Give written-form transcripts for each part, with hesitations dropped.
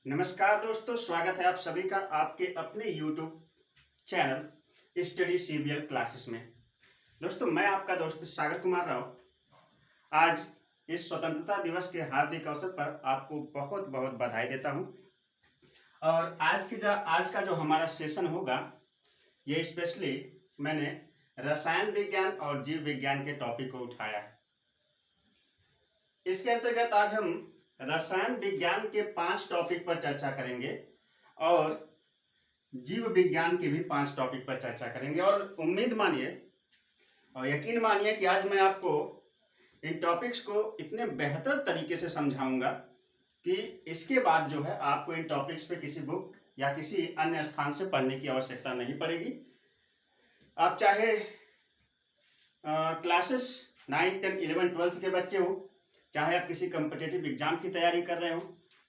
नमस्कार दोस्तों, स्वागत है आप सभी का आपके अपने YouTube channel study CBL classes में। दोस्तों, मैं आपका दोस्त सागर कुमार राव आज इस स्वतंत्रता दिवस के हार्दिक अवसर पर आपको बहुत बहुत बधाई देता हूं। और आज का जो हमारा सेशन होगा, ये स्पेशली मैंने रसायन विज्ञान और जीव विज्ञान के टॉपिक को उठाया है। इसके अंतर्गत आज हम रसायन विज्ञान के 5 टॉपिक पर चर्चा करेंगे और जीव विज्ञान के भी 5 टॉपिक पर चर्चा करेंगे। और उम्मीद मानिए और यकीन मानिए कि आज मैं आपको इन टॉपिक्स को इतने बेहतर तरीके से समझाऊंगा कि इसके बाद जो है आपको इन टॉपिक्स पे किसी बुक या किसी अन्य स्थान से पढ़ने की आवश्यकता नहीं पड़ेगी। आप चाहे क्लासेस 9, 10, 11, 12 के बच्चे हो, चाहे आप किसी कम्पिटिटिव एग्जाम की तैयारी कर रहे हो,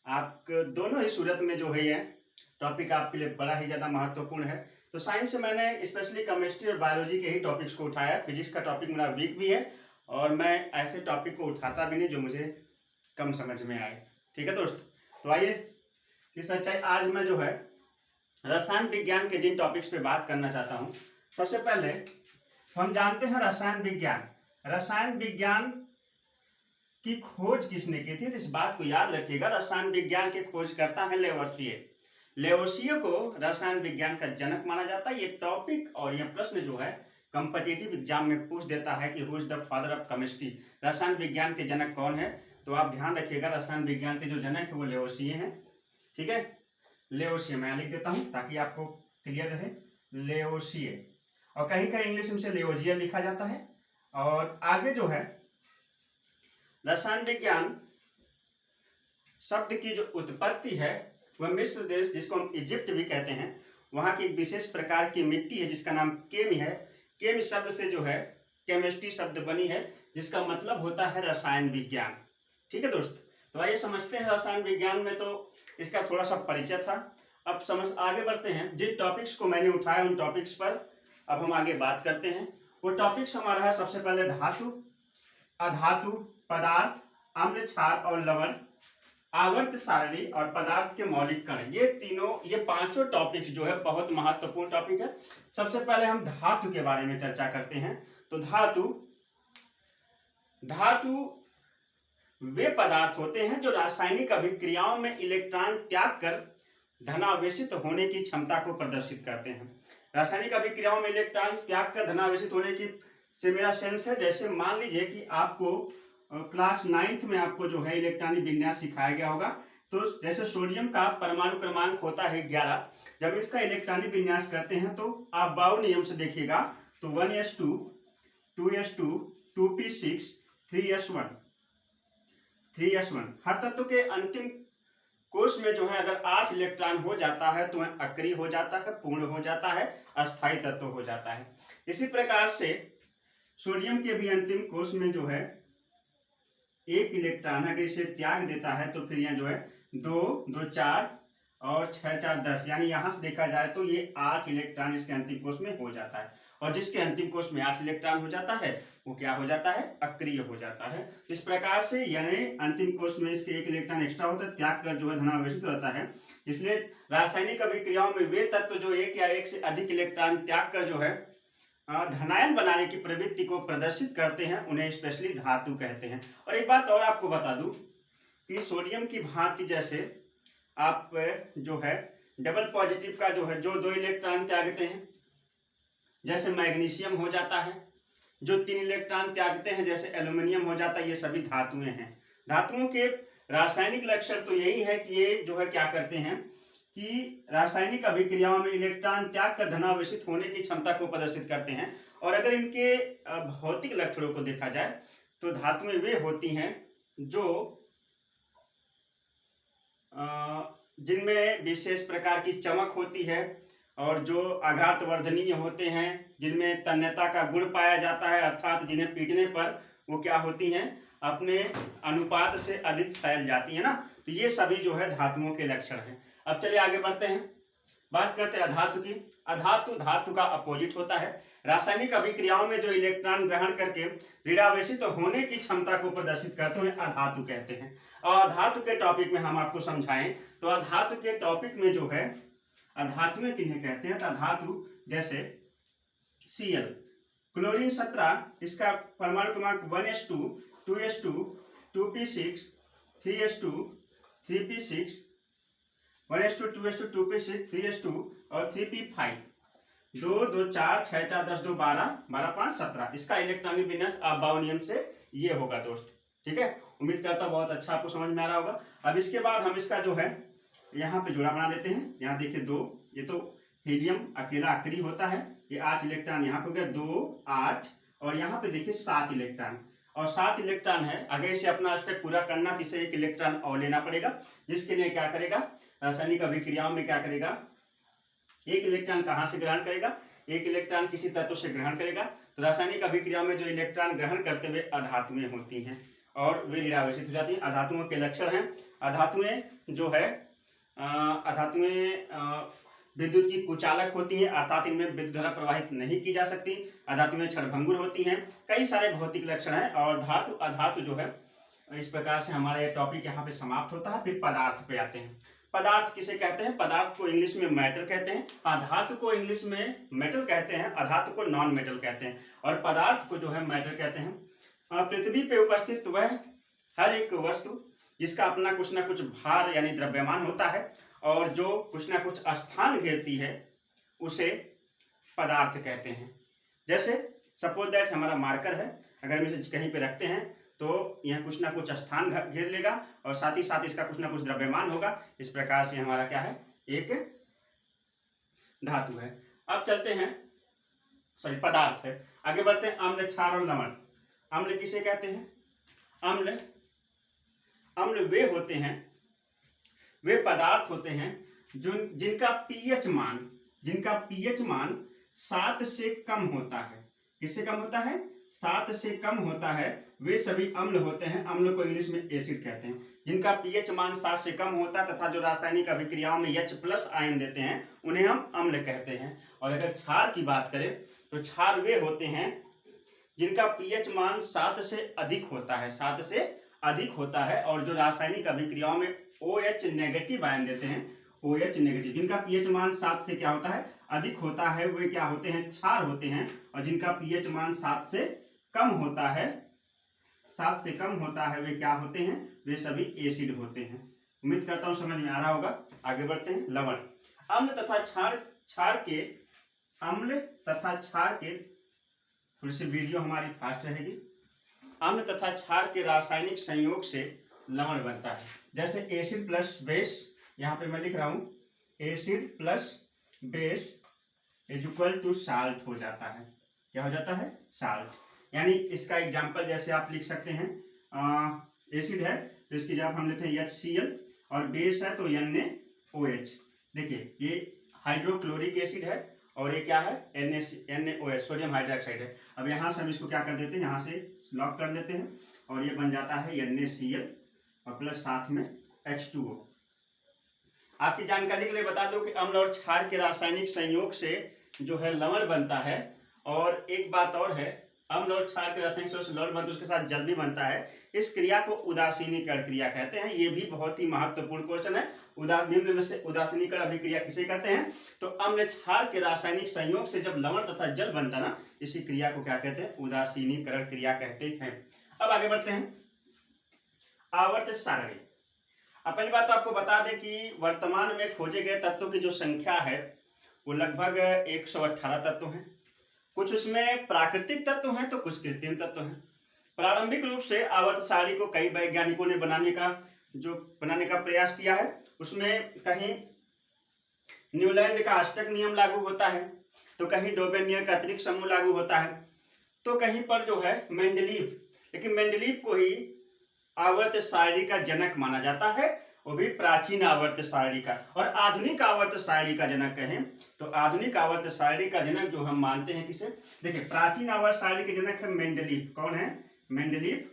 आप दोनों ही सूरत में जो है ये टॉपिक आपके लिए बड़ा ही ज़्यादा महत्वपूर्ण है। तो साइंस से मैंने स्पेशली केमिस्ट्री और बायोलॉजी के ही टॉपिक्स को उठाया। फिजिक्स का टॉपिक मेरा वीक भी है और मैं ऐसे टॉपिक को उठाता भी नहीं जो मुझे कम समझ में आए। ठीक है दोस्त, तो आइए इस सच्चाई आज मैं जो है रसायन विज्ञान के जिन टॉपिक्स पे बात करना चाहता हूँ। सबसे पहले हम जानते हैं रसायन विज्ञान की खोज किसने की थी। तो इस बात को याद रखिएगा, रसायन विज्ञान के खोजकर्ता है लेवोसिए। लेवोसिए को रसायन विज्ञान का जनक माना जाता है। ये टॉपिक और ये प्रश्न जो है कॉम्पिटिटिव एग्जाम में पूछ देता है कि who is the father of chemistry, रसायन विज्ञान के जनक कौन है। तो आप ध्यान रखिएगा, रसायन विज्ञान के जो जनक है वो लेवोसिए हैं। ठीक है, लेवोसिए मैं लिख देता हूं ताकि आपको क्लियर रहे, लेवोसिए। और कहीं कहीं इंग्लिश में से लेवोजिया लिखा जाता है। और आगे जो है रसायन विज्ञान शब्द की जो उत्पत्ति है वह मिस्र देश, जिसको हम इजिप्ट भी कहते हैं, वहां की एक विशेष प्रकार की मिट्टी है जिसका नाम केम है। केम शब्द से जो है केमिस्ट्री शब्द बनी है, जिसका मतलब होता है रसायन विज्ञान। ठीक है दोस्त, तो आइए समझते हैं रसायन विज्ञान में। तो इसका थोड़ा सा परिचय था, अब समझ आगे बढ़ते हैं। जिन टॉपिक्स को मैंने उठाया उन टॉपिक्स पर अब हम आगे बात करते हैं। वो टॉपिक्स हमारा है सबसे पहले धातु, अधातु, पदार्थ, अम्ल, क्षार और लवण, आवर्त सारणी और पदार्थ के मौलिक कण। ये पांचों टॉपिक्स जो है बहुत महत्वपूर्ण टॉपिक है। सबसे पहले हम धातु के बारे में चर्चा करते हैं। तो धातु वे पदार्थ होते हैं जो रासायनिक अभिक्रियाओं में इलेक्ट्रॉन त्याग कर धनावेशित होने की क्षमता को प्रदर्शित करते हैं। रासायनिक अभिक्रियाओं में इलेक्ट्रॉन त्याग कर धनावेशित होने की से मेरा सेंस है, जैसे मान लीजिए कि आपको क्लास 9th में आपको जो है इलेक्ट्रॉनिक विन्यास सिखाया गया होगा। तो जैसे सोडियम का परमाणु क्रमांक होता है 11, जब इसका इलेक्ट्रॉनिक विन्यास करते हैं तो आप बाउ नियम से देखिएगा तो 1s2, 2s2, 2p6, 3s1, 3s1। हर तत्व के अंतिम कोश में जो है अगर 8 इलेक्ट्रॉन हो जाता है तो वह अक्रिय हो जाता है, पूर्ण हो जाता है, अस्थायी तत्व हो जाता है। इसी प्रकार से सोडियम के भी अंतिम कोश में जो है 1 इलेक्ट्रॉन अगर इसे त्याग देता है तो फिर यहाँ जो है 2, 2, 4 और 6, 4, 10, यानी यहां से देखा जाए तो ये 8 इलेक्ट्रॉन इसके अंतिम कोश में हो जाता है। और जिसके अंतिम कोश में 8 इलेक्ट्रॉन हो जाता है वो क्या हो जाता है, अक्रिय हो जाता है। इस प्रकार से यानी अंतिम कोश में इसके 1 इलेक्ट्रॉन एक्स्ट्रा होता है, त्याग कर जो है धनावेशित रहता है। इसलिए रासायनिक अभिक्रियाओं में वे तत्व जो 1 या 1 से अधिक इलेक्ट्रॉन त्याग कर जो है धनायन बनाने की प्रवृत्ति को प्रदर्शित करते हैं, उन्हें स्पेशली धातु कहते हैं। और एक बात और आपको बता दूं कि सोडियम की भांति जैसे आप जो है डबल पॉजिटिव का जो है जो 2 इलेक्ट्रॉन त्यागते हैं, जैसे मैग्नीशियम हो जाता है, जो 3 इलेक्ट्रॉन त्यागते हैं जैसे एल्यूमिनियम हो जाता है, ये सभी धातुएं हैं। धातुओं के रासायनिक लक्षण तो यही है कि ये जो है क्या करते हैं कि रासायनिक अभिक्रियाओं में इलेक्ट्रॉन त्याग कर धनावेशित होने की क्षमता को प्रदर्शित करते हैं। और अगर इनके भौतिक लक्षणों को देखा जाए तो धातुएं वे होती हैं जो जिनमें विशेष प्रकार की चमक होती है और जो आघात वर्धनीय होते हैं, जिनमें तन्यता का गुण पाया जाता है, अर्थात जिन्हें पीटने पर वो क्या होती हैं, अपने अनुपात से अधिक फैल जाती है ना। तो ये सभी जो है धातुओं के लक्षण हैं। अब चलिए आगे बढ़ते हैं। बात करते हैं अधातु की। अधातु धातु का अपोजिट होता है। रासायनिक अभिक्रियाओं में जो इलेक्ट्रॉन ग्रहण करके ऋणावेशित तो होने की क्षमता को प्रदर्शित करते हुए अधातु कहते हैं। और अधातु के टॉपिक में हम आपको समझाएं तो अधातु के टॉपिक में जो है अधातुएं किन्हें कहते हैं, तो अधातु जैसे Cl, क्लोरीन 17, इसका परमाणु क्रमांक 1s2 2s2 2p6 3s2 3p6 1s2 2s2 2p6 3s2 और 3p5 2 2 4 6 4 10 2 12 12 5 17। इसका इलेक्ट्रॉनिक विन्यास अभाव नियम से ये होगा दोस्त। ठीक है, उम्मीद करता हूं बहुत अच्छा आपको समझ में आ रहा होगा। अब इसके बाद हम इसका जो है यहाँ पे जोड़ा बना लेते हैं। यहाँ देखिए 2, ये तो हीलियम अकेला अक्रिय होता है, ये 8 इलेक्ट्रॉन यहाँ पे हो गया 2 8 और यहाँ पे देखिए 7 इलेक्ट्रॉन और 7 इलेक्ट्रॉन है। अगर इसे अपना स्टेप पूरा करना तो इसे 1 इलेक्ट्रॉन और लेना पड़ेगा, जिसके लिए क्या करेगा, रासायनिक अभिक्रियाओं में क्या करेगा, 1 इलेक्ट्रॉन कहाँ से ग्रहण करेगा, 1 इलेक्ट्रॉन किसी तत्व से ग्रहण करेगा। तो रासायनिक अभिक्रिया में जो इलेक्ट्रॉन ग्रहण करते हुए अधातुएं होती हैं और वे ऋणावेशित हो जाती हैं। अधातुओं के लक्षण हैं, अधातुएं जो है अधातुएं विद्युत की कुचालक होती हैं, अर्थात इनमें विद्युत धारा प्रवाहित नहीं की जा सकती। अधातुएं क्षणभंगुर होती हैं। कई सारे भौतिक लक्षण हैं। और धातु अधातु जो है इस प्रकार से हमारा ये टॉपिक यहाँ पे समाप्त होता है। फिर पदार्थ पे आते हैं। पदार्थ किसे कहते हैं, पदार्थ को इंग्लिश में मैटर कहते हैं, धातु को इंग्लिश में मेटल कहते हैं, अधातु को नॉन मेटल कहते हैं और पदार्थ को जो है मैटर कहते हैं। पृथ्वी पे उपस्थित वह हर एक वस्तु जिसका अपना कुछ ना कुछ भार यानी द्रव्यमान होता है और जो कुछ ना कुछ स्थान घेरती है उसे पदार्थ कहते हैं। जैसे सपोज दैट हमारा मार्कर है, अगर हम इसे कहीं पे रखते हैं तो यह कुछ ना कुछ स्थान घेर लेगा और साथ ही साथ इसका कुछ ना कुछ द्रव्यमान होगा। इस प्रकार से हमारा क्या है, एक धातु है। अब चलते हैं, सॉरी पदार्थ है। आगे बढ़ते हैं, अम्ल क्षार और लवण। अम्ल किसे कहते हैं, अम्ल अम्ल वे होते हैं, वे पदार्थ होते हैं जिनका पीएच मान 7 से कम होता है। किससे कम होता है, 7 से कम होता है, वे सभी अम्ल होते हैं। अम्ल को इंग्लिश में एसिड कहते हैं। जिनका पीएच मान 7 से कम होता है तथा जो रासायनिक अभिक्रियाओं में H+ आयन देते हैं उन्हें हम अम्ल कहते हैं। और अगर क्षार की बात करें तो क्षार वे होते हैं जिनका पीएच मान 7 से अधिक होता है, 7 से अधिक होता है और जो रासायनिक अभिक्रियाओं में OH- आयन देते हैं, OH-, जिनका पीएच मान 7 से क्या होता है, अधिक होता है, वे क्या होते हैं, क्षार होते हैं। और जिनका पीएच मान 7 से कम होता है, 7 से कम होता है, वे क्या होते हैं, वे सभी एसिड होते हैं। उम्मीद करता हूं समझ में आ रहा होगा। आगे बढ़ते हैं, लवण। अम्ल तथा क्षार के थोड़ी सी वीडियो हमारी फास्ट रहेगी। अम्ल तथा क्षार के रासायनिक संयोग से लवण बनता है। जैसे एसिड प्लस बेस, यहाँ पे मैं लिख रहा हूँ acid plus base is equal to salt हो जाता है। क्या हो जाता है, साल्ट। यानी इसका एग्जांपल जैसे आप लिख सकते हैं, एसिड है तो इसकी जगह हम लेते हैं HCl और बेस है तो NaOH। देखिए ये हाइड्रोक्लोरिक एसिड है और ये क्या है, NaOH, सोडियम हाइड्रोक्साइड है। अब यहाँ से हम इसको क्या कर देते हैं, यहाँ से लॉक कर देते हैं और ये बन जाता है NaCl और प्लस साथ में H2O। आपकी जानकारी के लिए बता दो कि अम्ल और क्षार के रासायनिक संयोग से जो है लवण बनता है। और एक बात और है, अम्ल और क्षार के रासायनिक संयोग से लवण बनता है, उसके साथ जल भी बनता है। इस क्रिया को उदासीनीकरण क्रिया कहते हैं। ये भी बहुत ही महत्वपूर्ण क्वेश्चन है। निम्न में से उदासीनीकरण अभिक्रिया किसे कहते हैं, तो अम्ल क्षार के रासायनिक संयोग से जब लवण तथा जल बनता ना, इसी क्रिया को क्या कहते हैं, उदासीनीकरण क्रिया कहते हैं। अब आगे बढ़ते हैं, आवर्त सारणी। पहली बात तो आपको बता दें कि वर्तमान में खोजे गए तत्वों की जो संख्या है वो लगभग 118 तत्व हैं। कुछ उसमें प्राकृतिक तत्व हैं तो कुछ कृत्रिम तत्व हैं। प्रारंभिक रूप से आवर्त सारणी को कई वैज्ञानिकों ने बनाने का प्रयास किया है। उसमें कहीं न्यूलैंड का अष्टक नियम लागू होता है तो कहीं डोबेनियर का अतिरिक्त समूह लागू होता है तो कहीं पर जो है मेंडलीव, लेकिन मेंडलीव को ही आवर्त सारणी का जनक माना जाता है, वो भी प्राचीन आवर्त सारणी का। और आधुनिक आवर्त सारणी का जनक कहें तो आधुनिक आवर्त सारणी का जनक जो हम मानते हैं किसे, देखिए प्राचीन आवर्त सारणी के जनक है मेंडलीव। कौन है, मेंडलीव,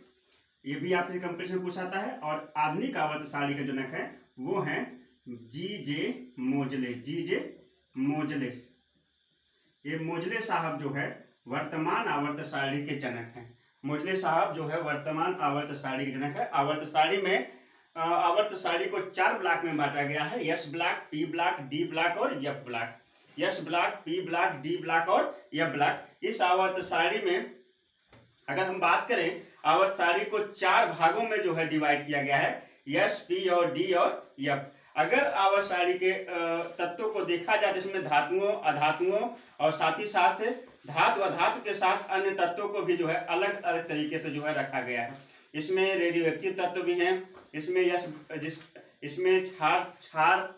ये भी आपने कंपटीशन में पूछा था। और आधुनिक आवर्त सारणी का जनक है वो है जीजे मोजले, जीजे मोजले। ये मोजले साहब जो है वर्तमान आवर्त सारणी के जनक हैं। मोजले साहब जो है वर्तमान आवर्त सारणी के जनक है। आवर्त सारणी में आवर्त सारणी को 4 ब्लॉक में बांटा गया है, S block, P block, D block और F block. S block, P block, D block और एफ ब्लॉक। इस आवर्त सारणी में अगर हम बात करें, आवर्त सारणी को 4 भागों में जो है डिवाइड किया गया है, एस, पी और डी और एफ। अगर आवर्त सारणी के तत्वों को देखा जाए तो इसमें धातुओं, अधातुओं और साथ ही साथ धातु, अधातु के साथ अन्य तत्वों को भी जो है अलग अलग तरीके से जो है रखा गया है। इसमें रेडियो एक्टिव तत्व भी हैं, इसमें क्षार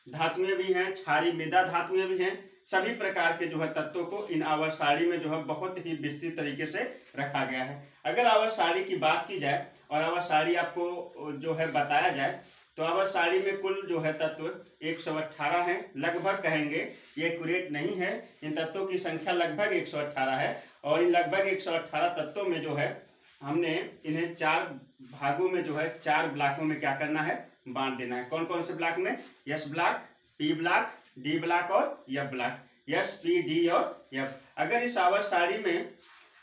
धातुएं भी हैं, क्षारीय मृदा धातुएं भी हैं। सभी प्रकार के जो है तत्वों को इन आवर्त सारणी में जो है बहुत ही विस्तृत तरीके से रखा गया है। अगर आवर्त सारणी की बात की जाए और आवर्त सारणी आपको जो है बताया जाए तो आवर्त सारणी में कुल जो है तत्व 118 हैं। लगभग कहेंगे, ये एक्यूरेट नहीं है, इन तत्वों की संख्या लगभग 118 है। और इन लगभग 118 तत्वों में जो है हमने इन्हें 4 भागों में जो है 4 ब्लॉकों में क्या करना है, बांट देना है। कौन कौन से ब्लॉक में? S block, P block, D block और F block. S, P, D और एफ। अगर इस आवर्त सारणी में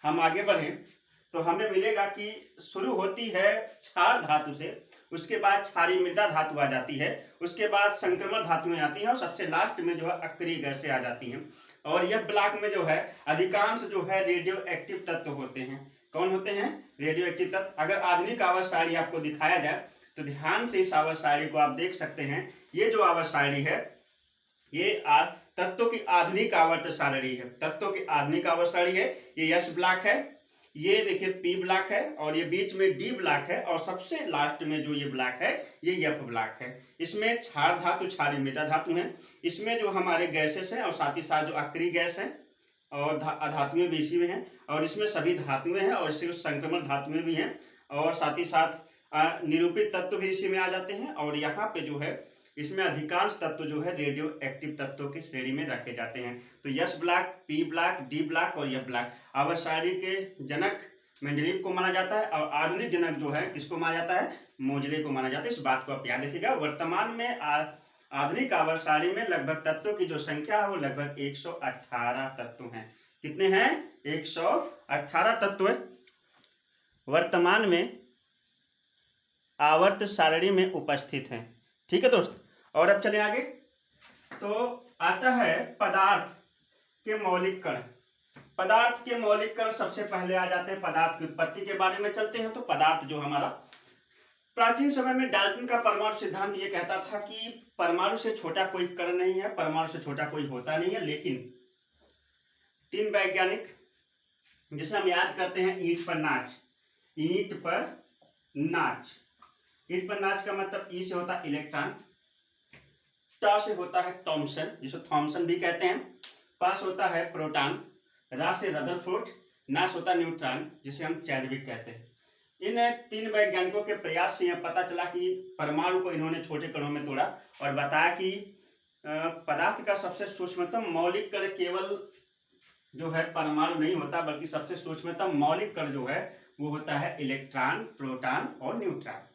हम आगे बढ़े तो हमें मिलेगा कि शुरू होती है क्षार धातु से, उसके बाद क्षारीय मृदा धातु आ जाती है, उसके बाद संक्रमण धातुएं आती हैं और सबसे लास्ट में जो है अक्रिय गैसें आ जाती हैं। और यह ब्लॉक में जो है अधिकांश जो है रेडियो एक्टिव तत्व होते हैं। कौन होते हैं? रेडियो एक्टिव तत्व। अगर आधुनिक आवर्त सारणी आपको दिखाया जाए तो ध्यान से इस आवर्त सारणी को आप देख सकते हैं। ये जो आवर्त सारणी है ये तत्वों की आधुनिक आवर्त सारणी है। तत्वों की आधुनिक आवर्त सारणी है। ये एस ब्लॉक है, ये देखिए पी ब्लॉक है और ये बीच में डी ब्लॉक है और सबसे लास्ट में जो ये ब्लॉक है ये एफ ब्लॉक है। इसमें क्षार धातु, क्षारीय मृदा धातु है। इसमें जो हमारे गैसेस हैं और साथ ही साथ जो अक्रिय गैस है और अधातुएं भी इसी में हैं। और इसमें सभी धातुएं हैं और इससे संक्रमण धातुएं भी हैं और साथ ही साथ निरूपित तत्व भी इसी में आ जाते हैं। और यहाँ पे जो है इसमें अधिकांश तत्व जो है रेडियो एक्टिव तत्वों की श्रेणी में रखे जाते हैं। तो S block, P block, D block और एफ ब्लॉक आवर्त सारणी के जनक मेंडलीव को माना जाता है और आधुनिक जनक जो है किसको माना जाता है? मोजले को माना जाता है। इस बात को आप याद रखिएगा। वर्तमान में आधुनिक आवर्त सारणी में लगभग तत्वों की जो संख्या है वो लगभग 118 तत्व हैं। कितने हैं? 118 तत्व वर्तमान में आवर्त सारणी में उपस्थित हैं। ठीक है दोस्त। और अब चले आगे तो आता है पदार्थ के मौलिक कण। पदार्थ के मौलिक कण सबसे पहले आ जाते हैं। पदार्थ की उत्पत्ति के बारे में चलते हैं। तो पदार्थ जो हमारा प्राचीन समय में डाल्टन का परमाणु सिद्धांत ये कहता था कि परमाणु से छोटा कोई कण नहीं है, परमाणु से छोटा कोई होता नहीं है। लेकिन 3 वैज्ञानिक जिसे हम याद करते हैं ईंट पर नाच। ईंट पर नाच, ईंट पर नाच का मतलब ई से होता है इलेक्ट्रॉन, टा से होता है थॉमसन जिसे थॉमसन भी कहते हैं, पा से होता है प्रोटॉन, रा से रदरफोर्ड, ना से होता है न्यूट्रॉन जिसे हम चैडविक कहते हैं। इन 3 वैज्ञानिकों के प्रयास से यह पता चला कि परमाणु को इन्होंने छोटे कणों में तोड़ा और बताया कि पदार्थ का सबसे सूक्ष्मतम मौलिक कण केवल जो है परमाणु नहीं होता, बल्कि सबसे सूक्ष्मतम मौलिक कण जो है वो होता है इलेक्ट्रॉन, प्रोटॉन और न्यूट्रॉन।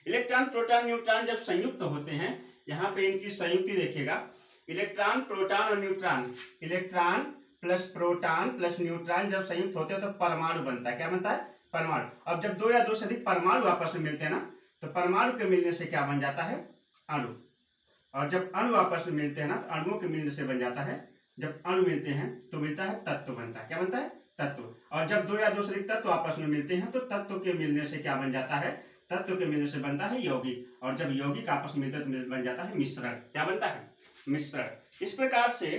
इलेक्ट्रॉन, प्रोटॉन, न्यूट्रॉन जब संयुक्त होते हैं, यहाँ पे इनकी संयुक्ति देखिएगा, इलेक्ट्रॉन, प्रोटॉन और neutron, electron plus proton plus neutron जब संयुक्त होते हैं तो परमाणु बनता है। क्या बनता है? परमाणु। अब जब 2 या 2 से अधिक परमाणु आपस में मिलते हैं ना, तो परमाणु के मिलने से क्या बन जाता है? अणु। और जब अणु आपस में मिलते हैं ना, तो अणुओं के मिलने से बन जाता है, जब अणु मिलते हैं तो मिलता है तत्व बनता है। क्या बनता है? तत्व। और जब 2 या 2 से अधिक तत्व आपस में मिलते हैं तो तत्व के मिलने से क्या बन जाता है? तत्व के मिलने से बनता है यौगिक। और जब यौगिक आपस में मिलते हैं तो बन जाता है मिश्रण। क्या बनता है? मिश्रण। इस प्रकार से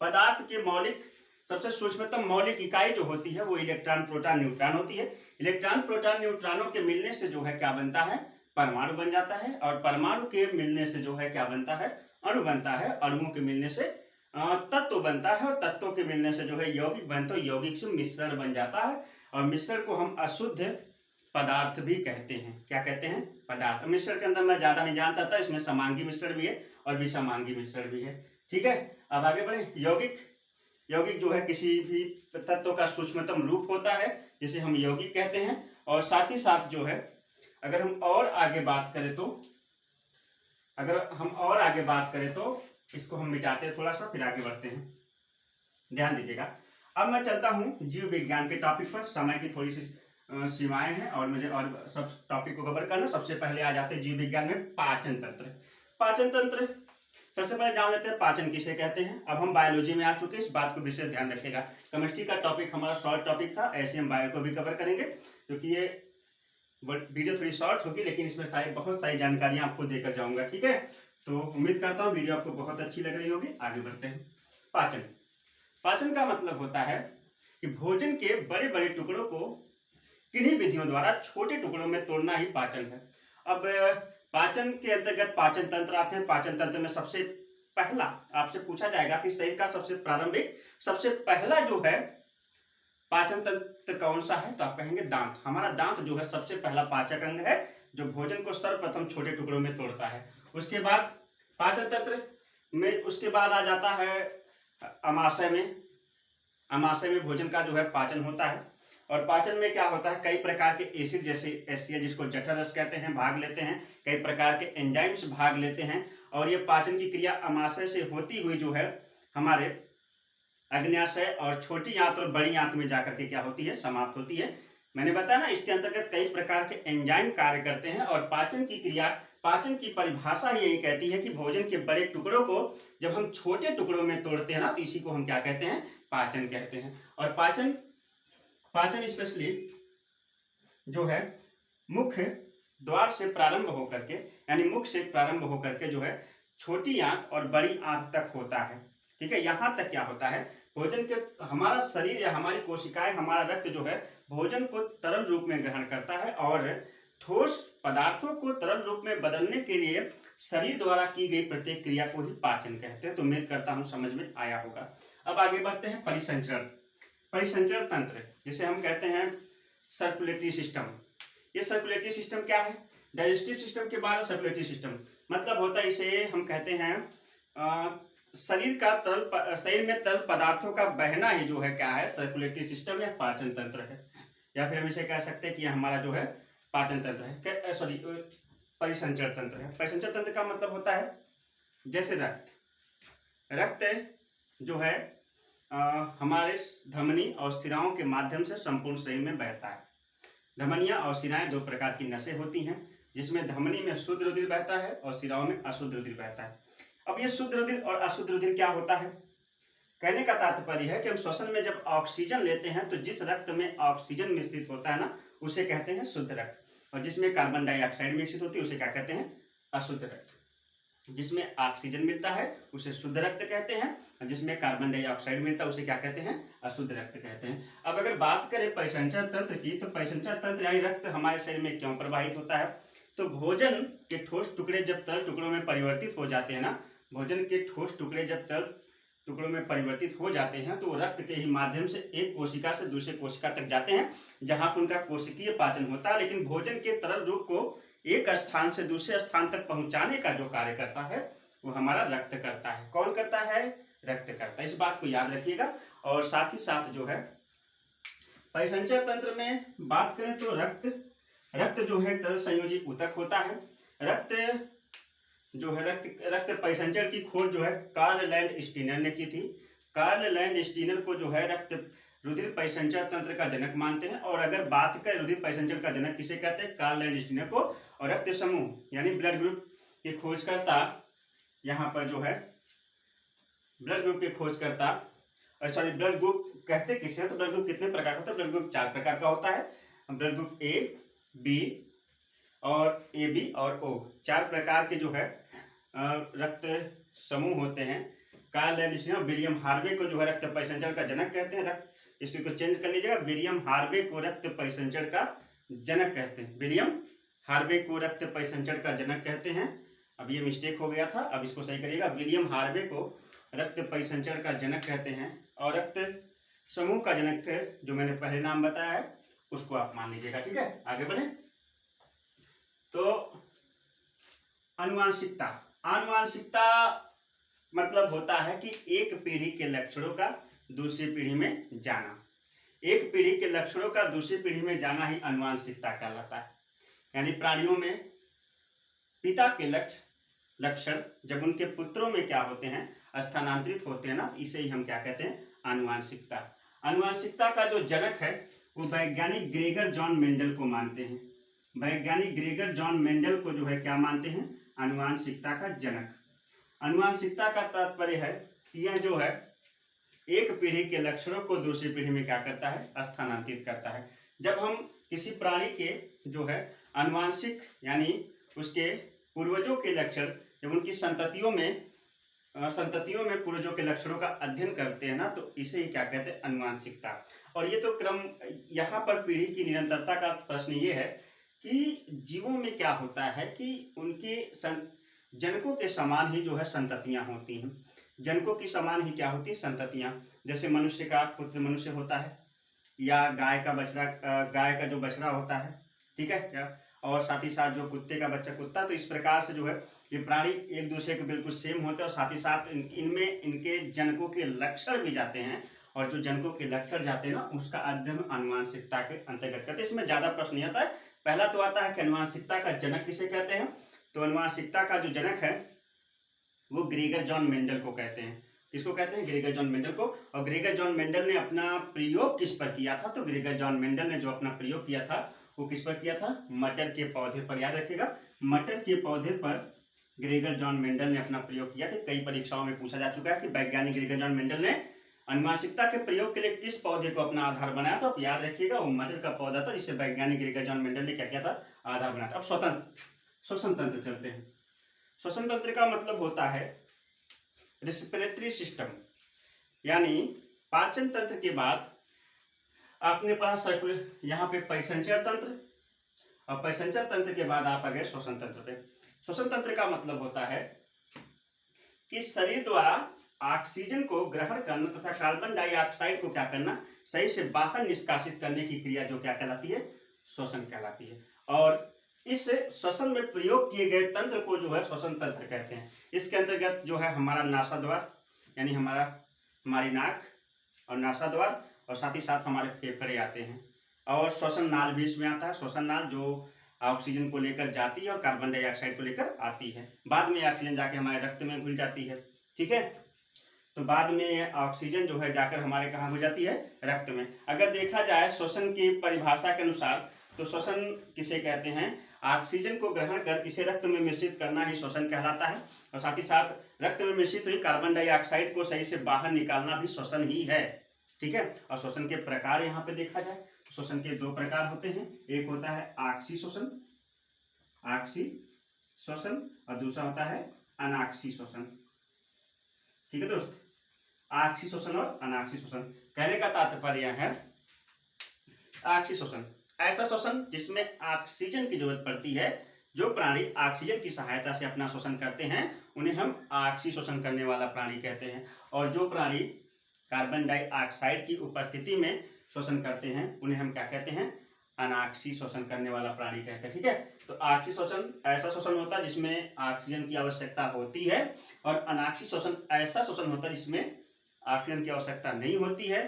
पदार्थ के मौलिक सबसे सूक्ष्मतम मौलिक इकाई जो होती है वो इलेक्ट्रॉन, प्रोटॉन, न्यूट्रॉन होती है। इलेक्ट्रॉन, प्रोटॉन, न्यूट्रॉनों के मिलने से जो है क्या बनता है? परमाणु बन जाता है। और परमाणु के मिलने से जो है क्या बनता है? अणु बनता है। अणुओं के मिलने से तत्व बनता है और तत्वों के मिलने से जो है यौगिक बनता है। यौगिक से मिश्रण बन जाता है और मिश्रण को हम अशुद्ध पदार्थ भी कहते हैं। क्या कहते हैं? पदार्थ। मिश्रण के अंदर मैं ज्यादा नहीं जान सकता, इसमें समांगी मिश्रण भी है और विषमांगी मिश्रण भी है। ठीक है, अब आगे बढ़े। यौगिक, यौगिक जो है किसी भी तत्व का सूक्ष्मतम रूप होता है जिसे हम यौगिक कहते हैं। और साथ ही साथ जो है अगर हम और आगे बात करें तो इसको हम मिटाते हैं थोड़ा सा, फिर आगे बढ़ते हैं, ध्यान दीजिएगा। अब मैं चलता हूँ जीव विज्ञान के टॉपिक पर। समय की थोड़ी सी सीमाएं हैं और मुझे और सब टॉपिक को कवर करना। सबसे पहले आ जाते हैं जीव विज्ञान में पाचन तंत्र। पाचन तंत्र सबसे पहले जान लेते हैं पाचन किसे कहते हैं। अब हम बायोलॉजी में आ चुके हैं, इस बात को विशेष ध्यान रखिएगा। केमिस्ट्री का टॉपिक हमारा शॉर्ट टॉपिक था, ऐसे हम बायो को भी कवर करेंगे, क्योंकि ये वीडियो थोड़ी शॉर्ट होगी, लेकिन इसमें बहुत सारी जानकारियां आपको देकर जाऊंगा, ठीक है। तो उम्मीद करता हूँ वीडियो आपको बहुत अच्छी लग रही होगी। आगे बढ़ते हैं। पाचन, पाचन का मतलब होता है कि भोजन के बड़े बड़े टुकड़ों को किन्हीं विधियों द्वारा छोटे टुकड़ों में तोड़ना ही पाचन है। अब पाचन के अंतर्गत पाचन तंत्र आते हैं। पाचन तंत्र में सबसे पहला आपसे पूछा जाएगा कि शरीर का सबसे प्रारंभिक, सबसे पहला जो है पाचन तंत्र कौन सा है, तो आप कहेंगे दांत। हमारा दांत जो है सबसे पहला पाचक अंग है, जो भोजन को सर्वप्रथम छोटे टुकड़ों में तोड़ता है। उसके बाद पाचन तंत्र में उसके बाद आ जाता है अमाशय में। अमाशय में भोजन का जो है पाचन होता है। और पाचन में क्या होता है, कई प्रकार के एसिड, जैसे एसिया जिसको जठर रस कहते हैं, भाग लेते हैं। कई प्रकार के एंजाइम्स भाग लेते हैं। और ये पाचन की क्रिया अमाशय से होती हुई जो है हमारे अग्न्याशय और छोटी आंत और बड़ी आंत में जाकर के क्या होती है, समाप्त होती है। मैंने बताया ना, इसके अंतर्गत कई प्रकार के एंजाइम कार्य करते हैं। और पाचन की क्रिया, पाचन की परिभाषा यही कहती है कि भोजन के बड़े टुकड़ों को जब हम छोटे टुकड़ों में तोड़ते हैं ना, तो इसी को हम क्या कहते हैं, पाचन कहते हैं। और पाचन स्पेशली जो है मुख्य द्वार से प्रारंभ होकर के, यानी मुख से प्रारंभ होकर के जो है छोटी आंत और बड़ी आंत तक होता है, ठीक है। यहां तक क्या होता है, भोजन के, हमारा शरीर या हमारी कोशिकाएं, हमारा रक्त जो है भोजन को तरल रूप में ग्रहण करता है और ठोस पदार्थों को तरल रूप में बदलने के लिए शरीर द्वारा की गई प्रत्येक क्रिया को ही पाचन कहते हैं। तो उम्मीद करता हूं समझ में आया होगा। अब आगे बढ़ते हैं परिसंचरण। परिसंचरण तंत्र जिसे हम कहते हैं सर्कुलेटरी सिस्टम। ये सर्कुलेटरी सिस्टम क्या है, डाइजेस्टिव सिस्टम के बाद सर्कुलेटरी सिस्टम मतलब होता है, इसे हम कहते हैं शरीर में तरल पदार्थों का बहना ही जो है क्या है, सर्कुलेटरी सिस्टम या पाचन तंत्र है। या फिर हम इसे कह सकते हैं कि हमारा जो है पाचन तंत्र है, सॉरी परिसंचरण तंत्र है। परिसंचरण तंत्र का मतलब होता है जैसे रक्त जो है हमारे धमनी और शिराओं के माध्यम से संपूर्ण शरीर में बहता है। धमनियां और शिराएं दो प्रकार की नसें होती हैं, जिसमें धमनी में शुद्ध रुधिर बहता है और शिराओं में अशुद्ध रुधिर बहता है। अब ये शुद्ध रुधिर और अशुद्ध रुधिर क्या होता है, कहने का तात्पर्य है कि हम श्वसन में जब ऑक्सीजन लेते हैं तो जिस रक्त में ऑक्सीजन मिश्रित होता है ना, उसे कहते हैं शुद्ध रक्त। और जिसमें कार्बन डाइऑक्साइड मिश्रित होती है उसे क्या कहते हैं, अशुद्ध रक्त। जिसमें ऑक्सीजन मिलता है उसे शुद्ध रक्त कहते हैं, और जिसमें कार्बन डाइऑक्साइड मिलता है उसे क्या कहते हैं, अशुद्ध रक्त कहते हैं। अब अगर बात करें परिसंचरण तंत्र की, तो परिसंचरण तंत्र यानी रक्त हमारे शरीर में क्यों प्रवाहित होता है, तो भोजन के ठोस टुकड़े जब तरल टुकड़ों में परिवर्तित हो जाते हैं ना, भोजन के ठोस टुकड़े जब तरल टुकड़ों में परिवर्तित हो जाते हैं तो रक्त के ही माध्यम से एक कोशिका से दूसरे कोशिका तक जाते हैं, जहां पर उनका कोशिकीय पाचन होता है। लेकिन भोजन के तरल रूप को एक स्थान से दूसरे स्थान तक पहुंचाने का जो कार्य करता है वो हमारा रक्त करता है। कौन करता है, रक्त करता है। इस बात को याद रखिएगा। और साथ ही साथ जो है परिसंचरण तंत्र में बात करें तो रक्त जो है तरल संयोजी ऊतक होता है। रक्त जो है रक्त परिसंचरण की खोज जो है कार्ल लैंड स्टीनर ने की थी। कार्ल लैंड स्टीनर को जो है रक्त रुधिर परिसंचरण तंत्र का जनक मानते हैं। और अगर बात करें रुधिर परिसंचरण का जनक किसे कहते हैं, कार्ल लैंड स्टीनर को। और रक्त समूह यानी ब्लड ग्रुप के खोजकर्ता, यहाँ पर जो है ब्लड ग्रुप के खोजकर्ता, सॉरी ब्लड ग्रुप कहते किसे हैं, तो ब्लड ग्रुप कितने प्रकार का होता है, ब्लड ग्रुप 4 प्रकार का होता है। ब्लड ग्रुप ए, बी और ए बी और ओ, 4 प्रकार के जो है रक्त समूह होते हैं। Karl Landsteiner, William Harvey को जो है रक्त परिसंचरण का जनक कहते हैं। इसको चेंज कर लीजिएगा, विलियम हार्वे को रक्त परिसंचरण का जनक कहते हैं। विलियम हार्वे को रक्त परिसंचरण का जनक कहते हैं। अब ये मिस्टेक हो गया था, अब इसको सही करिएगा। विलियम हार्वे को रक्त परिसंचरण का जनक कहते हैं और रक्त समूह का जनक जो मैंने पहले नाम बताया है उसको आप मान लीजिएगा, ठीक है। आगे बढ़े तो आनुवांशिकता। आनुवांशिकता मतलब होता है कि एक पीढ़ी के लक्षणों का दूसरी पीढ़ी में जाना। एक पीढ़ी के लक्षणों का दूसरी पीढ़ी में जाना ही आनुवांशिकता कहलाता है। यानी प्राणियों में पिता के लक्षण लक्षण जब उनके पुत्रों में क्या होते हैं, स्थानांतरित होते हैं ना, इसे ही हम क्या कहते हैं, आनुवांशिकता। आनुवांशिकता का जो जनक है वो वैज्ञानिक ग्रेगर जॉन मेंडल को मानते हैं। वैज्ञानिक ग्रेगर जॉन मेंडल को जो है क्या मानते हैं, आनुवांशिकता का जनक। आनुवांशिकता का तात्पर्य है कि यह जो है एक पीढ़ी के लक्षणों को दूसरी पीढ़ी में क्या करता है, स्थानांतरित करता है। जब हम किसी प्राणी के जो है आनुवांशिक यानी उसके पूर्वजों के लक्षण जब उनकी संततियों में पूर्वजों के लक्षणों का अध्ययन करते हैं ना, तो इसे ही क्या कहते हैं, आनुवांशिकता। और ये तो क्रम, यहाँ पर पीढ़ी की निरंतरता का प्रश्न ये है कि जीवों में क्या होता है कि उनके जनकों के समान ही जो है संततियां होती हैं। जनकों की समान ही क्या होती है, संततियां। जैसे मनुष्य का पुत्र मनुष्य होता है, या गाय का जो बछड़ा होता है, ठीक है क्या, और साथ ही साथ जो कुत्ते का बच्चा कुत्ता। तो इस प्रकार से जो है ये प्राणी एक दूसरे के बिल्कुल सेम होते हैं, और साथ ही साथ इनमें इनके जनकों के लक्षण भी जाते हैं, और जो जनकों के लक्षण जाते हैं ना, उसका अध्ययन आनुवांशिकता के अंतर्गत करते हैं। इसमें ज्यादा प्रश्न नहीं आता है। पहला तो आता है कि आनुवांशिकता का जनक किसे कहते हैं। तो आनुवांशिकता का जो जनक है वो ग्रेगर जॉन मेंडल को कहते हैं। किसको कहते हैं, ग्रेगर जॉन मेंडल को। और ग्रेगर जॉन मेंडल ने अपना प्रयोग किस पर किया था, तो ग्रेगर जॉन मेंडल ने जो अपना प्रयोग किया था वो किस पर किया था, मटर के पौधे पर। याद रखिएगा, मटर के पौधे पर ग्रेगर जॉन मेंडल ने अपना प्रयोग किया था। कई परीक्षाओं में पूछा जा चुका है कि वैज्ञानिक ग्रेगर जॉन मेंडल ने आनुवांशिकता के प्रयोग के लिए किस पौधे को अपना आधार बनाया। तो आप याद रखिएगा वो मटर का पौधा था जिसे वैज्ञानिक ग्रेगर जॉन मेंडल ने क्या किया था, आधार बनाया था। अब श्वसन तंत्र चलते हैं। श्वसन तंत्र का मतलब होता है रेस्पिरेटरी सिस्टम, यानी पाचन तंत्र के बाद आपने पढ़ा सर्कुलर, यहाँ पे परिसंचरण तंत्र, और परिसंचरण तंत्र के बाद आप आ गए श्वसन तंत्र पे। श्वसन तंत्र का मतलब होता है कि शरीर द्वारा ऑक्सीजन को ग्रहण करना तथा कार्बन डाइऑक्साइड को क्या करना, सही से बाहर निष्कासित करने की क्रिया जो क्या कहलाती है, श्वसन कहलाती है। और इस श्वसन में प्रयोग किए गए तंत्र को जो है श्वसन तंत्र कहते हैं। इसके अंतर्गत जो है हमारा नासाद्वार, यानी हमारी नाक और नासाद्वार, और साथ ही साथ हमारे फेफड़े आते हैं, और श्वसन नाल भी इसमें आता है। श्वसन नाल जो ऑक्सीजन को लेकर जाती है और कार्बन डाइऑक्साइड को लेकर आती है। बाद में ऑक्सीजन जाके हमारे रक्त में घुल जाती है, ठीक है। तो बाद में ऑक्सीजन जो है जाकर हमारे कहाँ घुल जाती है, रक्त में। अगर देखा जाए श्वसन की परिभाषा के अनुसार, तो श्वसन किसे कहते हैं, ऑक्सीजन को ग्रहण कर इसे रक्त में मिश्रित करना ही श्वसन कहलाता है, और साथ ही साथ रक्त में मिश्रित हुई कार्बन डाइऑक्साइड को सही से बाहर निकालना भी श्वसन ही है, ठीक है। और श्वसन के प्रकार यहाँ पे देखा जाए, श्वसन के दो प्रकार होते हैं। एक होता है आक्सी श्वसन, और दूसरा होता है अनाक्सी श्वसन, ठीक है दोस्त। आक्सी श्वसन और अनाक्सी श्वसन। कहने का तात्पर्य है आक्सी श्वसन ऐसा श्वसन जिसमें ऑक्सीजन की जरूरत पड़ती है। जो प्राणी ऑक्सीजन की सहायता से अपना श्वसन करते हैं उन्हें हम ऑक्सी श्वसन करने वाला प्राणी कहते हैं, और जो प्राणी कार्बन डाइऑक्साइड की उपस्थिति में श्वसन करते हैं उन्हें हम क्या कहते हैं, अनाक्सी श्वसन करने वाला प्राणी कहते हैं, ठीक है। तो आक्सी श्वसन ऐसा श्वसन होता है जिसमें ऑक्सीजन की आवश्यकता होती है, और अनाक्सी श्वसन ऐसा श्वसन होता है जिसमें ऑक्सीजन की आवश्यकता नहीं होती है।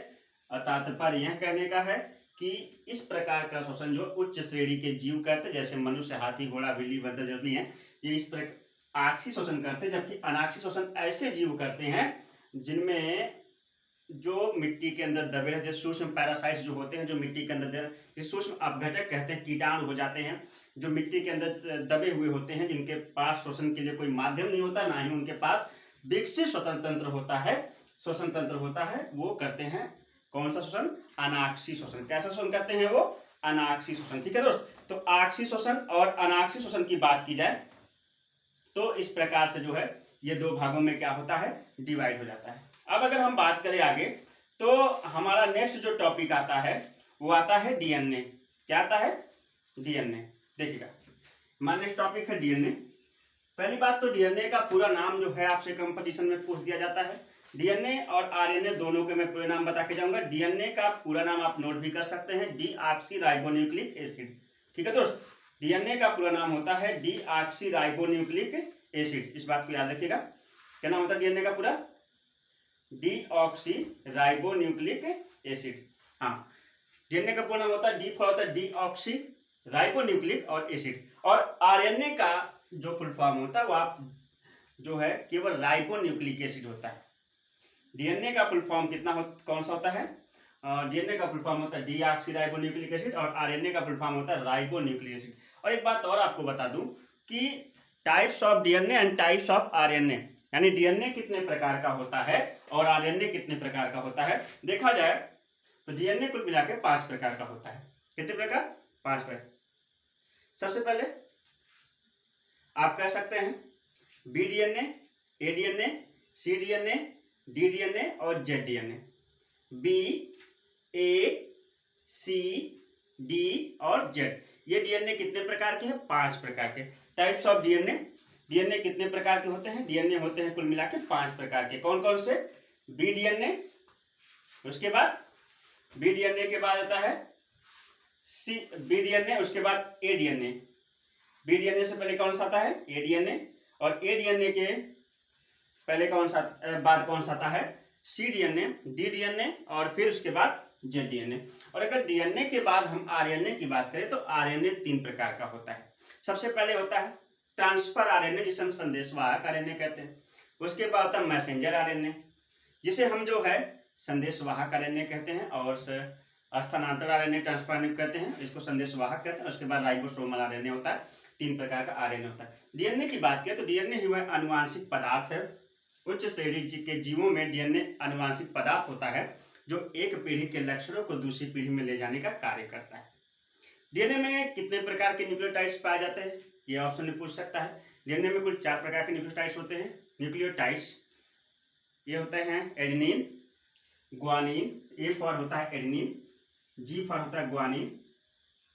तात्पर्य यह कहने का है कि इस प्रकार का श्वसन जो उच्च श्रेणी के जीव करते हैं, जैसे मनुष्य, हाथी, घोड़ा, बिल्ली, बंदर, जबनी है, ये इस प्रकार आक्सी श्वसन करते हैं। जबकि अनाक्सी श्वसन ऐसे जीव करते हैं जिनमें जो मिट्टी के अंदर दबे रहते हैं, सूक्ष्म पैरासाइट्स जो होते हैं, जो मिट्टी के अंदर सूक्ष्म अपघटक कहते हैं, कीटाणु हो जाते हैं, जो मिट्टी के अंदर दबे हुए होते हैं, जिनके पास श्वसन के लिए कोई माध्यम नहीं होता, ना ही उनके पास विकसित श्वसन तंत्र होता है, श्वसन तंत्र होता है, वो करते हैं कौन सा श्वसन, अनाक्सी श्वसन। कैसा श्वसन करते हैं वो, अनाक्सी श्वसन, ठीक है दोस्त। तो आक्सी श्वसन और अनाक्सी श्वसन की बात की जाए तो इस प्रकार से जो है ये दो भागों में क्या होता है, डिवाइड हो जाता है। अब अगर हम बात करें आगे, तो हमारा नेक्स्ट जो टॉपिक आता है वो आता है डीएनए। क्या आता है, डीएनए। देखिएगा हमारा नेक्स्ट टॉपिक है डीएनए। पहली बात तो डीएनए का पूरा नाम जो है आपसे कंपटीशन में पूछ दिया जाता है। डीएनए और आरएनए दोनों के मैं पूरे नाम बता के जाऊंगा। डीएनए का पूरा नाम आप नोट भी कर सकते हैं, डीऑक्सीराइबोन्यूक्लिक एसिड, ठीक है दोस्त। डीएनए का पूरा नाम होता है डीऑक्सीराइबोन्यूक्लिक एसिड, इस बात को याद रखिएगा। क्या नाम होता है डीएनए का पूरा, डीऑक्सीराइबोन्यूक्लिक एसिड। हाँ, डीएनए का पूरा नाम होता है, डी फॉर होता है डीऑक्सीराइबोन्यूक्लिक और एसिड। और आरएनए का जो फुल फॉर्म होता है वो आप जो है केवल राइबोन्यूक्लिक एसिड होता है। डीएनए का फुल फॉर्म कौन सा होता है? डीएनए का फुल फॉर्म होता है डीऑक्सीराइबोन्यूक्लिक एसिड और आरएनए का फुल फॉर्म होता है राइबोन्यूक्लिक एसिड। और एक बात और आपको बता दूं कि types of DNA and types of RNA, यानी डीएनए कितने प्रकार का होता है और आरएनए कितने प्रकार का होता है, देखा जाए तो डीएनए कुल मिला के 5 प्रकार का होता है। कितने प्रकार? 5 प्रकार। सबसे पहले आप कह सकते हैं बी डीएनए, ए डीएनए, सी डीएनए, डी डीएनए और जेड डीएनए। बी, ए, सी, डी और जेड, ये डीएनए कितने प्रकार के हैं? 5 प्रकार के। टाइप्स ऑफ डीएनए, डीएनए कितने प्रकार के होते हैं? डीएनए होते हैं कुल मिला के 5 प्रकार के। कौन कौन से? बी डीएनए, उसके बाद बी डीएनए के बाद आता है सी, बी डीएनए, उसके बाद ए डीएनए। बी डीएनए से पहले कौन सा आता है? ए डीएनए, और ए डीएनए के पहले बाद कौन सा आता है? सी डीएनए, डी डीएनए और फिर उसके बाद जेड डीएनए। और अगर डीएनए के बाद हम आरएनए की बात करें तो आरएनए 3 प्रकार का होता है। सबसे पहले होता है ट्रांसफर आरएनए, जिसे हम संदेशवाहक आरएनए कहते हैं। उसके बाद होता है मैसेंजर आरएनए, जिसे हम जो है संदेशवाहक आरएनए कहते हैं, और स्थानांतरण आरएनए, ट्रांसफर आरएनए कहते हैं, इसको संदेशवाहक कहते हैं। उसके बाद राइबोसोमल आरएनए होता है। 3 प्रकार का आरएनए होता है। डीएनए की बात करें तो डीएनए ही वह आनुवांशिक पदार्थ है, उच्च श्रेणी के जीवों में डीएनए आनुवांशिक पदार्थ होता है जो एक पीढ़ी के लक्षणों को दूसरी पीढ़ी में ले जाने का कार्य करता है। डीएनए में कितने प्रकार के न्यूक्लियोटाइड्स पाए जाते हैं, ये ऑप्शन में पूछ सकता है। डीएनए में कुल 4 प्रकार के न्यूक्लियोटाइड्स होते हैं। न्यूक्लियोटाइड्स ये होते हैं एडेनिन, ग्वानिन, ए फॉर होता है एडेनिन, जी फॉर होता है ग्वानिन,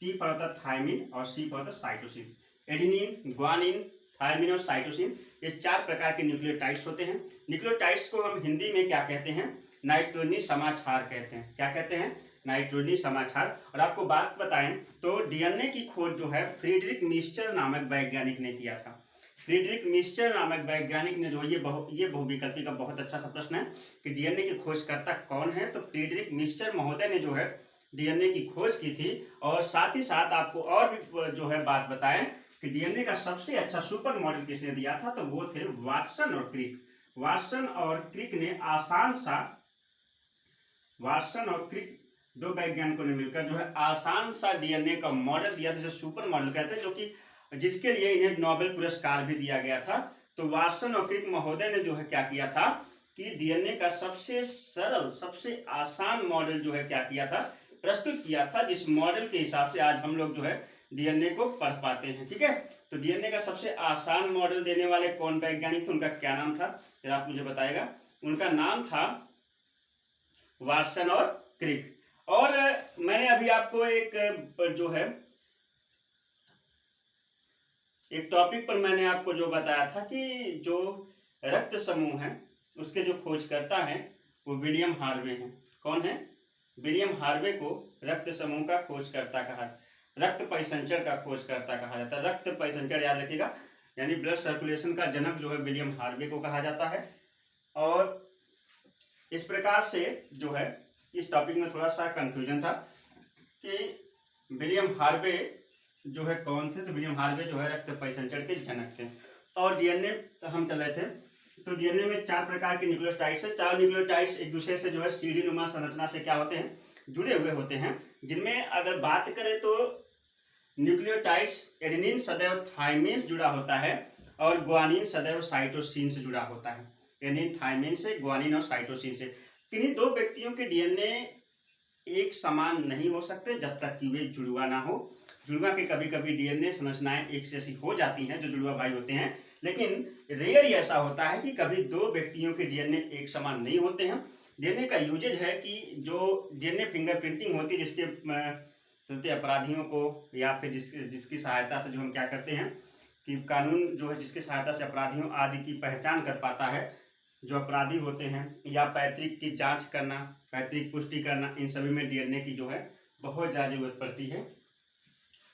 टी फॉर होता है थायमिन और सी फॉर होता है साइटोसिन। एडेनिन, ग्वानिन, थायमिन और साइटोसिन, ये 4 प्रकार के न्यूक्लियोटाइड्स होते हैं। न्यूक्लियोटाइड्स को हम हिंदी में क्या कहते हैं? नाइट्रोजनी समाक्षार कहते हैं। क्या कहते हैं? नाइट्रोजनी समाक्षार। और आपको बात बताएं तो डीएनए की खोज जो है फ्रीडरिक मिस्चर नामक वैज्ञानिक ने किया था। फ्रीडरिक मिस्चर नामक वैज्ञानिक ने जो ये बहुविकल्पी का बहुत अच्छा सा प्रश्न है कि डीएनए की खोजकर्ता कौन है, तो फ्रीडरिक मिस्चर महोदय ने जो है डीएनए की खोज की थी। और साथ ही साथ आपको और भी जो है बात बताएं कि डीएनए का सबसे अच्छा सुपर मॉडल किसने दिया था, तो वो थे वाटसन और क्रिक। वाटसन और क्रिक ने वाटसन और क्रिक, 2 वैज्ञानिकों ने मिलकर जो है आसान सा डीएनए का मॉडल दिया था, जिसे सुपर मॉडल कहते हैं, जो कि जिसके लिए इन्हें नोबेल पुरस्कार भी दिया गया था। तो वाटसन और क्रिक महोदय ने जो है क्या किया था कि डीएनए का सबसे सरल, सबसे आसान मॉडल जो है क्या किया था, प्रस्तुत किया था, जिस मॉडल के हिसाब से आज हम लोग जो है डीएनए को पढ़ पाते हैं। ठीक है, तो डीएनए का सबसे आसान मॉडल देने वाले कौन वैज्ञानिक थे, उनका क्या नाम था, जरा आप मुझे बताएगा। उनका नाम था वाटसन और क्रिक। और मैंने अभी आपको एक जो है एक टॉपिक पर मैंने आपको जो बताया था कि जो रक्त समूह है उसके जो खोजकर्ता हैं वो विलियम हार्वे हैं। कौन है? विलियम हार्वे को रक्त समूह का खोजकर्ता कहा, रक्त परिसंचरण का खोजकर्ता कहा जाता है। रक्त परिसंचरण याद रखिएगा, यानी ब्लड सर्कुलेशन का जनक जो है विलियम हार्वे को कहा जाता है। और इस प्रकार से जो है इस टॉपिक में थोड़ा सा कंफ्यूजन था कि विलियम हार्वे जो है कौन थे, तो विलियम हार्वे जो है रक्त परिसंचरण के जनक थे। और डीएनए हम चल रहे थे, तो डीएनए में 4 प्रकार के न्यूक्लियोटाइड्स है। 4 न्यूक्लियोटाइड्स एक दूसरे से जो है सीढ़ी नुमा संरचना से क्या होते हैं, जुड़े हुए होते हैं। जिनमें अगर बात करें तो न्यूक्लियोटाइड्स एडेनिन सदैव थायमिन से जुड़ा होता है और ग्वानिन सदैव साइटोसिन से जुड़ा होता है। एडेनिन थायमिन से, ग्वानिन और साइटोसिन से। किन्हीं 2 व्यक्तियों के डीएनए एक समान नहीं हो सकते जब तक कि वे जुड़वा ना हो। जुड़वा के कभी कभी डीएनए संरचनाएं एक जैसी हो जाती हैं जो जुड़वा भाई होते हैं, लेकिन रेयर ही ऐसा होता है कि कभी 2 व्यक्तियों के डीएनए एक समान नहीं होते हैं। डीएनए का यूजेज है कि जो डीएनए फिंगरप्रिंटिंग होती है, जिसके चलते अपराधियों को या फिर जिसकी सहायता से जो हम क्या करते हैं कि कानून जो है जिसकी सहायता से अपराधियों आदि की पहचान कर पाता है जो अपराधी होते हैं, या पैतृक की जांच करना, पैतृक पुष्टि करना, इन सभी में डीएनए की जो है बहुत ज़्यादा जरूरत पड़ती है।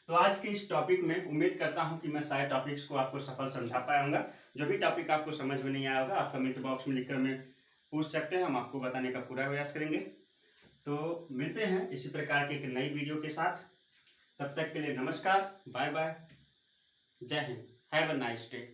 तो आज के इस टॉपिक में उम्मीद करता हूं कि मैं सारे टॉपिक्स को आपको सफल समझा पाया होगा। जो भी टॉपिक आपको समझ में नहीं आया होगा आप कमेंट बॉक्स में लिखकर हमें पूछ सकते हैं, हम आपको बताने का पूरा प्रयास करेंगे। तो मिलते हैं इसी प्रकार के एक नई वीडियो के साथ। तब तक के लिए नमस्कार, बाय बाय, जय Hind, have a nice day.